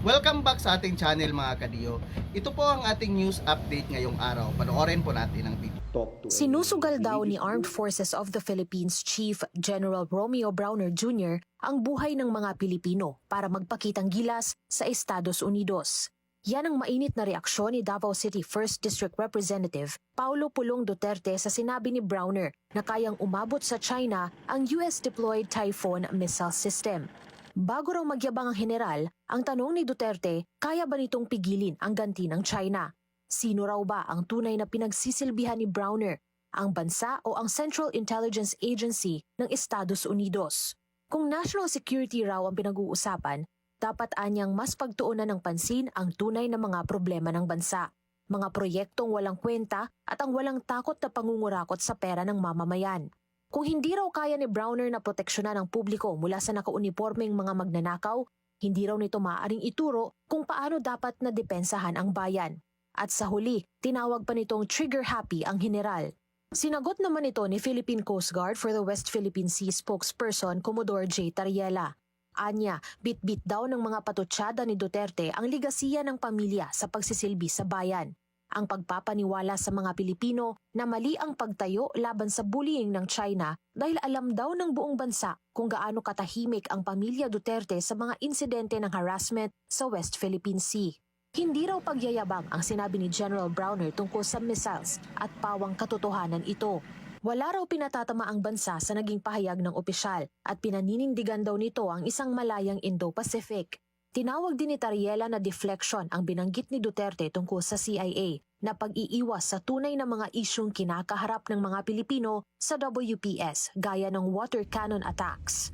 Welcome back sa ating channel mga kadiyo. Ito po ang ating news update ngayong araw. Panoorin po natin ang video. Sinusugal daw ni Armed Forces of the Philippines Chief General Romeo Browner Jr. ang buhay ng mga Pilipino para magpakitang gilas sa Estados Unidos. Yan ang mainit na reaksyon ni Davao City 1st District Representative Paulo Pulong Duterte sa sinabi ni Browner na kayang umabot sa China ang US-deployed Typhoon missile system. Bago raw magyabang ang general, ang tanong ni Duterte, kaya ba nitong pigilin ang ganti ng China? Sino raw ba ang tunay na pinagsisilbihan ni Browner, ang bansa o ang Central Intelligence Agency ng Estados Unidos? Kung national security raw ang pinag-uusapan, dapat anyang mas pagtuunan ng pansin ang tunay na mga problema ng bansa, mga proyektong walang kwenta at ang walang takot na pangungurakot sa pera ng mamamayan. Kung hindi raw kaya ni Browner na proteksyonan ang publiko mula sa nakaunipormeng mga magnanakaw, hindi raw nito maaaring ituro kung paano dapat na depensahan ang bayan. At sa huli, tinawag pa nitong trigger-happy ang general. Sinagot naman ito ni Philippine Coast Guard for the West Philippine Sea spokesperson Commodore J. Tariela. Anya, bit-bit daw ng mga patutsada ni Duterte ang ligasiya ng pamilya sa pagsisilbi sa bayan. Ang pagpapaniwala sa mga Pilipino na mali ang pagtayo laban sa bullying ng China dahil alam daw ng buong bansa kung gaano katahimik ang pamilya Duterte sa mga insidente ng harassment sa West Philippine Sea. Hindi raw pagyayabang ang sinabi ni General Browner tungkol sa missiles at pawang katotohanan ito. Wala raw pinatatama ang bansa sa naging pahayag ng opisyal at pinaninindigan daw nito ang isang malayang Indo-Pacific. Tinawag din ni Tariela na deflection ang binanggit ni Duterte tungkol sa CIA na pag-iiwas sa tunay na mga isyung kinakaharap ng mga Pilipino sa WPS gaya ng water cannon attacks,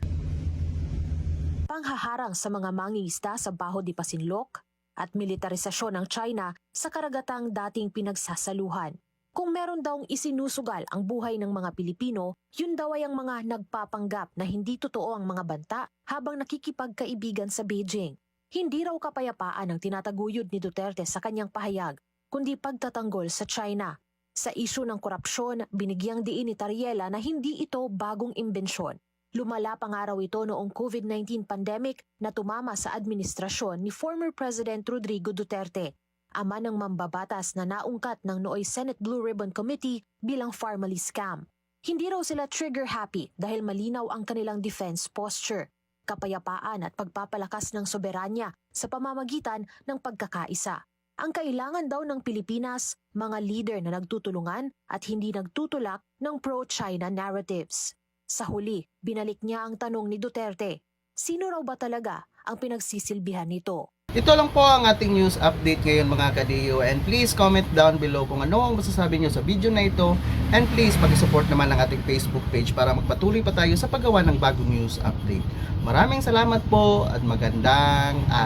panghaharang sa mga mangingisda sa Baho de Masinloc at militarisasyon ng China sa karagatang dating pinagsasaluhan. Kung meron daw isinusugal ang buhay ng mga Pilipino, yun daw ay ang mga nagpapanggap na hindi totoo ang mga banta habang nakikipagkaibigan sa Beijing. Hindi raw kapayapaan ang tinataguyod ni Duterte sa kanyang pahayag, kundi pagtatanggol sa China. Sa isyu ng korupsyon, binigyang diin ni Tariela na hindi ito bagong imbensyon. Lumala pa nga raw ito noong COVID-19 pandemic na tumama sa administrasyon ni former President Rodrigo Duterte, ama ng mambabatas na naungkat ng nooy Senate Blue Ribbon Committee bilang Farmally scam. Hindi raw sila trigger-happy dahil malinaw ang kanilang defense posture, kapayapaan at pagpapalakas ng soberanya sa pamamagitan ng pagkakaisa. Ang kailangan daw ng Pilipinas, mga leader na nagtutulungan at hindi nagtutulak ng pro-China narratives. Sa huli, binalik niya ang tanong ni Duterte, sino raw ba talaga ang pinagsisilbihan nito? Ito lang po ang ating news update ngayon mga kadiyo, and please comment down below kung ano ang masasabi nyo sa video na ito, and please pag-support naman ang ating Facebook page para magpatuloy pa tayo sa paggawa ng bagong news update. Maraming salamat po at magandang araw.